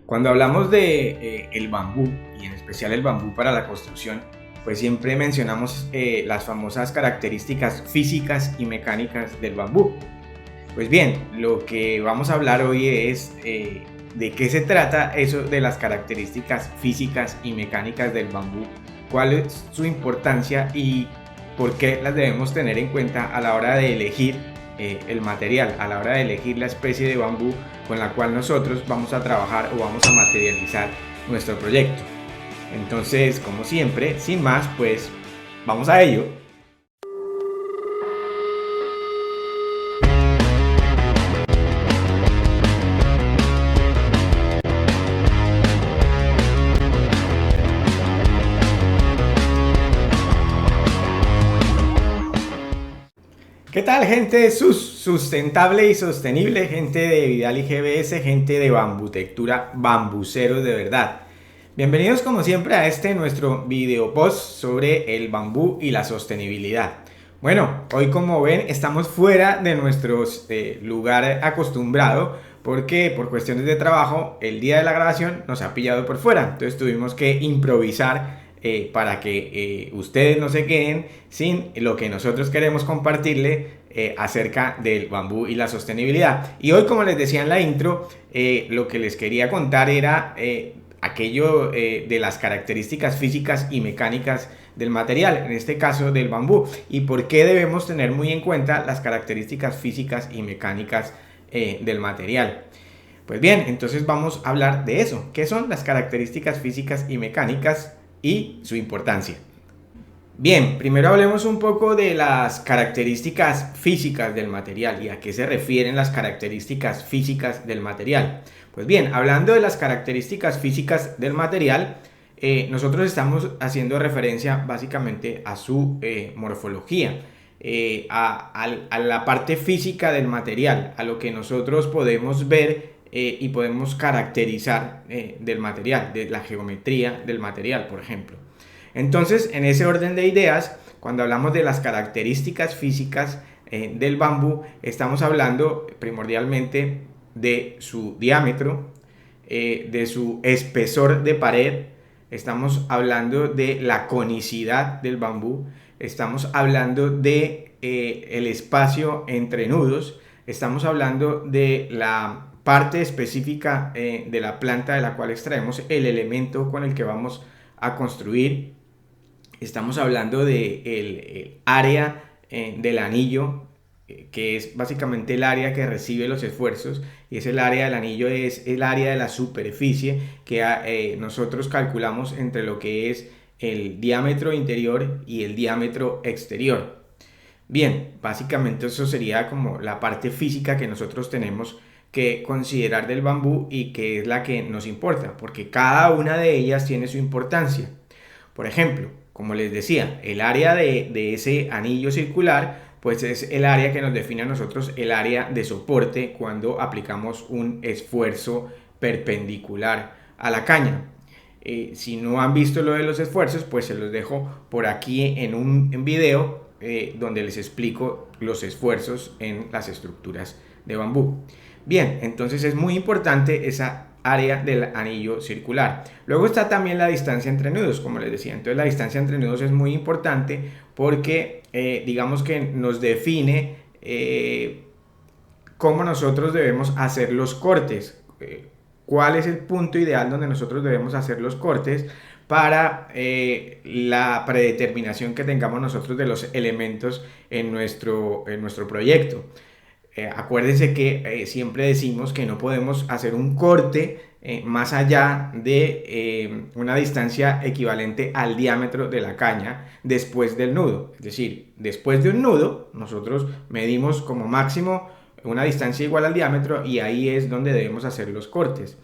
Cuando hablamos de el bambú, y en especial el bambú para la construcción, pues siempre mencionamos las famosas características físicas y mecánicas del bambú. Pues bien, lo que vamos a hablar hoy es de qué se trata eso de las características físicas y mecánicas del bambú, cuál es su importancia y por qué las debemos tener en cuenta a la hora de elegir el material, a la hora de elegir la especie de bambú con la cual nosotros vamos a trabajar o vamos a materializar nuestro proyecto. Entonces, como siempre, sin más, pues vamos a ello. ¿Qué tal, gente sustentable y sostenible? Gente de Vidal y GBS, gente de Bambutectura, bambuceros de verdad. Bienvenidos como siempre a este nuestro video post sobre el bambú y la sostenibilidad. Bueno, hoy como ven estamos fuera de nuestro lugar acostumbrado porque por cuestiones de trabajo el día de la grabación nos ha pillado por fuera. Entonces tuvimos que improvisar para que ustedes no se queden sin lo que nosotros queremos compartirle acerca del bambú y la sostenibilidad. Y hoy, como les decía en la intro, lo que les quería contar era aquello de las características físicas y mecánicas del material, en este caso del bambú, y por qué debemos tener muy en cuenta las características físicas y mecánicas del material. Pues bien, entonces vamos a hablar de eso. ¿Qué son las características físicas y mecánicas y su importancia? Bien, primero hablemos un poco de las características físicas del material y a qué se refieren las características físicas del material. Pues bien, hablando de las características físicas del material, nosotros estamos haciendo referencia básicamente a su morfología, a la parte física del material, a lo que nosotros podemos ver y podemos caracterizar del material, de la geometría del material, por ejemplo. Entonces, en ese orden de ideas, cuando hablamos de las características físicas del bambú, estamos hablando primordialmente de su diámetro, de su espesor de pared, estamos hablando de la conicidad del bambú, estamos hablando de el espacio entre nudos, estamos hablando de la parte específica de la planta de la cual extraemos el elemento con el que vamos a construir. Estamos hablando de el área del anillo, que es básicamente el área que recibe los esfuerzos, y es el área del anillo, es el área de la superficie que nosotros calculamos entre lo que es el diámetro interior y el diámetro exterior. Bien, básicamente eso sería como la parte física que nosotros tenemos que considerar del bambú y que es la que nos importa, porque cada una de ellas tiene su importancia. Por ejemplo, como les decía, el área de ese anillo circular, pues es el área que nos define a nosotros el área de soporte cuando aplicamos un esfuerzo perpendicular a la caña. Si no han visto lo de los esfuerzos, pues se los dejo por aquí en un video donde les explico los esfuerzos en las estructuras de bambú. Bien, entonces es muy importante esa área del anillo circular. Luego está también la distancia entre nudos, como les decía. Entonces la distancia entre nudos es muy importante porque digamos que nos define cómo nosotros debemos hacer los cortes, cuál es el punto ideal donde nosotros debemos hacer los cortes para la predeterminación que tengamos nosotros de los elementos en nuestro proyecto. Acuérdense que siempre decimos que no podemos hacer un corte más allá de una distancia equivalente al diámetro de la caña después del nudo. Es decir, después de un nudo, nosotros medimos como máximo una distancia igual al diámetro y ahí es donde debemos hacer los cortes.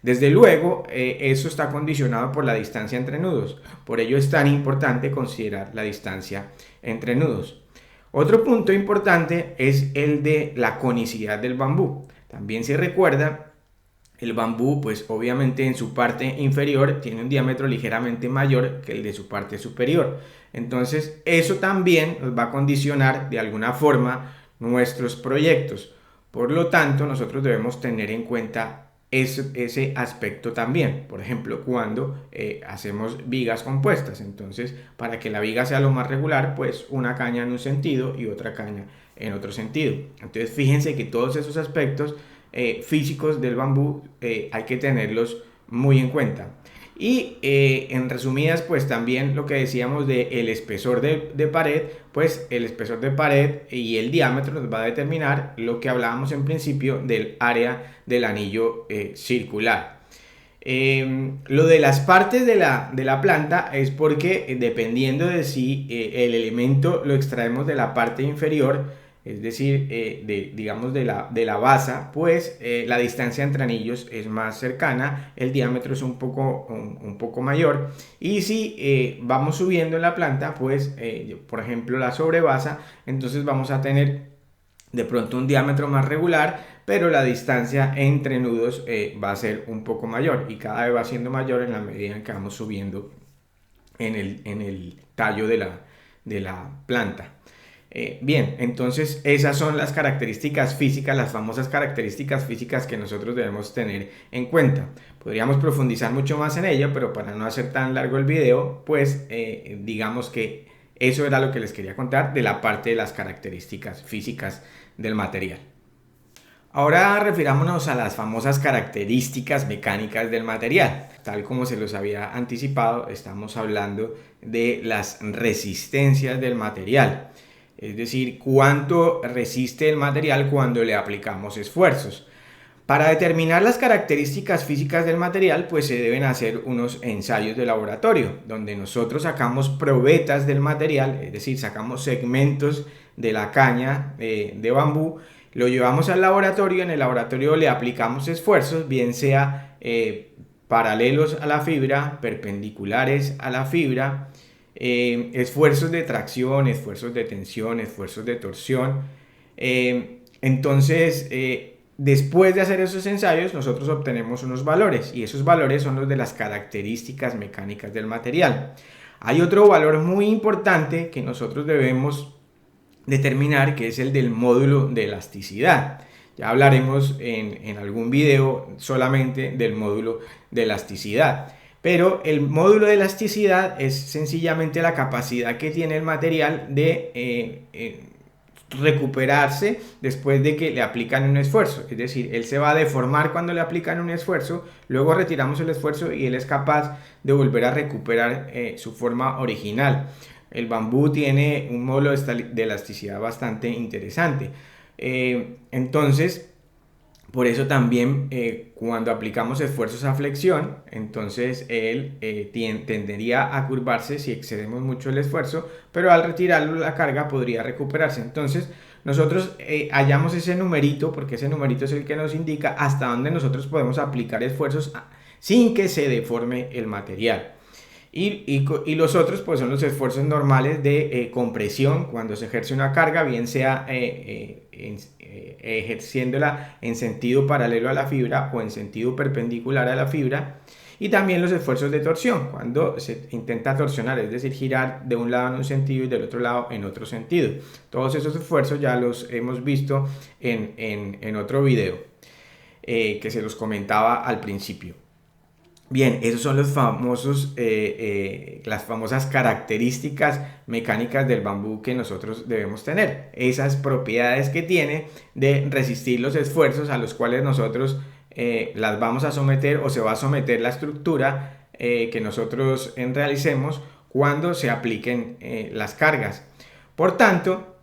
Desde luego, eso está condicionado por la distancia entre nudos. Por ello es tan importante considerar la distancia entre nudos. Otro punto importante es el de la conicidad del bambú. También se recuerda, el bambú, pues obviamente en su parte inferior tiene un diámetro ligeramente mayor que el de su parte superior. Entonces, eso también nos va a condicionar de alguna forma nuestros proyectos. Por lo tanto, nosotros debemos tener en cuenta ese aspecto también. Por ejemplo, cuando hacemos vigas compuestas, entonces para que la viga sea lo más regular, pues una caña en un sentido y otra caña en otro sentido. Entonces fíjense que todos esos aspectos físicos del bambú hay que tenerlos muy en cuenta. Y en resumidas, pues también lo que decíamos de el espesor de pared, pues el espesor de pared y el diámetro nos va a determinar lo que hablábamos en principio del área del anillo circular. Lo de las partes de la planta es porque dependiendo de si el elemento lo extraemos de la parte inferior, es decir, digamos de la base, pues la distancia entre anillos es más cercana, el diámetro es un poco mayor. Y si vamos subiendo en la planta, pues por ejemplo la sobrebasa, entonces vamos a tener de pronto un diámetro más regular, pero la distancia entre nudos va a ser un poco mayor y cada vez va siendo mayor en la medida en que vamos subiendo en el tallo de la planta. Bien, entonces esas son las características físicas, las famosas características físicas que nosotros debemos tener en cuenta. Podríamos profundizar mucho más en ello, pero para no hacer tan largo el video, pues digamos que eso era lo que les quería contar de la parte de las características físicas del material. Ahora refirámonos a las famosas características mecánicas del material. Tal como se los había anticipado, estamos hablando de las resistencias del material. Es decir, cuánto resiste el material cuando le aplicamos esfuerzos. Para determinar las características físicas del material, pues se deben hacer unos ensayos de laboratorio, donde nosotros sacamos probetas del material, es decir, sacamos segmentos de la caña de bambú, lo llevamos al laboratorio, en el laboratorio le aplicamos esfuerzos, bien sea paralelos a la fibra, perpendiculares a la fibra, esfuerzos de tracción, esfuerzos de tensión, esfuerzos de torsión. Entonces, después de hacer esos ensayos, nosotros obtenemos unos valores y esos valores son los de las características mecánicas del material. Hay otro valor muy importante que nosotros debemos determinar, que es el del módulo de elasticidad. Ya hablaremos en algún video solamente del módulo de elasticidad. Pero el módulo de elasticidad es sencillamente la capacidad que tiene el material de recuperarse después de que le aplican un esfuerzo. Es decir, él se va a deformar cuando le aplican un esfuerzo, luego retiramos el esfuerzo y él es capaz de volver a recuperar su forma original. El bambú tiene un módulo de elasticidad bastante interesante. Entonces, por eso también cuando aplicamos esfuerzos a flexión, entonces él tendería a curvarse si excedemos mucho el esfuerzo, pero al retirarlo la carga podría recuperarse. Entonces nosotros hallamos ese numerito, porque ese numerito es el que nos indica hasta dónde nosotros podemos aplicar esfuerzos sin que se deforme el material. Y los otros pues son los esfuerzos normales de compresión cuando se ejerce una carga, bien sea ejerciéndola en sentido paralelo a la fibra o en sentido perpendicular a la fibra, y también los esfuerzos de torsión cuando se intenta torsionar, es decir, girar de un lado en un sentido y del otro lado en otro sentido. Todos esos esfuerzos ya los hemos visto en otro video que se los comentaba al principio. Bien, esos son los famosos, las famosas características mecánicas del bambú que nosotros debemos tener. Esas propiedades que tiene de resistir los esfuerzos a los cuales nosotros las vamos a someter o se va a someter la estructura que nosotros realicemos cuando se apliquen las cargas. Por tanto,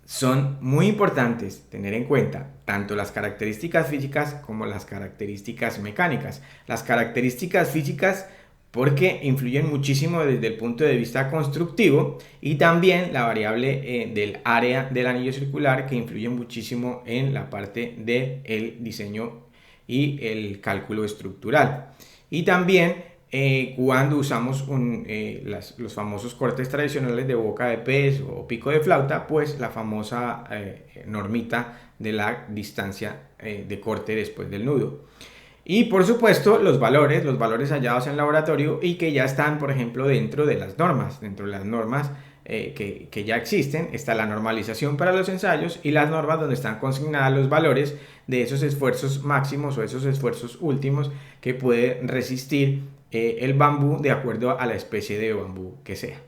son muy importantes tener en cuenta tanto las características físicas como las características mecánicas. Las características físicas porque influyen muchísimo desde el punto de vista constructivo, y también la variable del área del anillo circular, que influye muchísimo en la parte del diseño y el cálculo estructural. Y también cuando usamos los famosos cortes tradicionales de boca de pez o pico de flauta, pues la famosa normita de la distancia de corte después del nudo. Y por supuesto los valores hallados en laboratorio y que ya están, por ejemplo, dentro de las normas que ya existen. Está la normalización para los ensayos y las normas donde están consignados los valores de esos esfuerzos máximos o esos esfuerzos últimos que puede resistir el bambú de acuerdo a la especie de bambú que sea.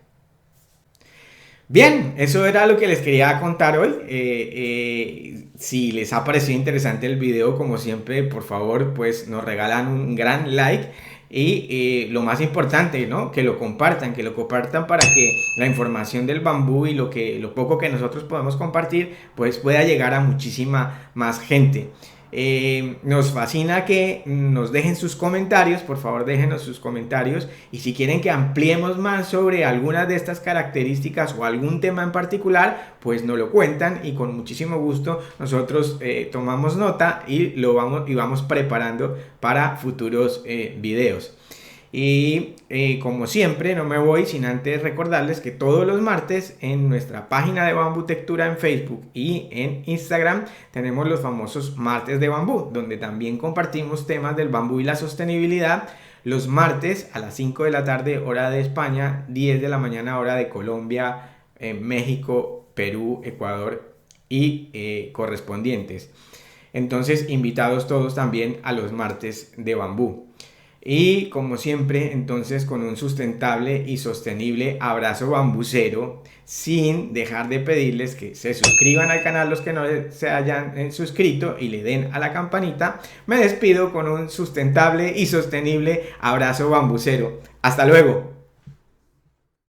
Bien, eso era lo que les quería contar hoy. Si les ha parecido interesante el video, como siempre, por favor, pues nos regalan un gran like. Y lo más importante, ¿no? Que lo compartan para que la información del bambú y lo poco que nosotros podemos compartir, pues pueda llegar a muchísima más gente. Nos fascina que nos dejen sus comentarios, por favor déjenos sus comentarios, y si quieren que ampliemos más sobre algunas de estas características o algún tema en particular, pues nos lo cuentan y con muchísimo gusto nosotros tomamos nota y vamos preparando para futuros videos. Y como siempre, no me voy sin antes recordarles que todos los martes en nuestra página de Bambutectura en Facebook y en Instagram tenemos los famosos martes de bambú, donde también compartimos temas del bambú y la sostenibilidad. Los martes a las 5 de la tarde, hora de España, 10 de la mañana, hora de Colombia, México, Perú, Ecuador y correspondientes. Entonces, invitados todos también a los martes de bambú. Y como siempre, entonces con un sustentable y sostenible abrazo bambucero, sin dejar de pedirles que se suscriban al canal los que no se hayan suscrito y le den a la campanita, me despido con un sustentable y sostenible abrazo bambucero. ¡Hasta luego!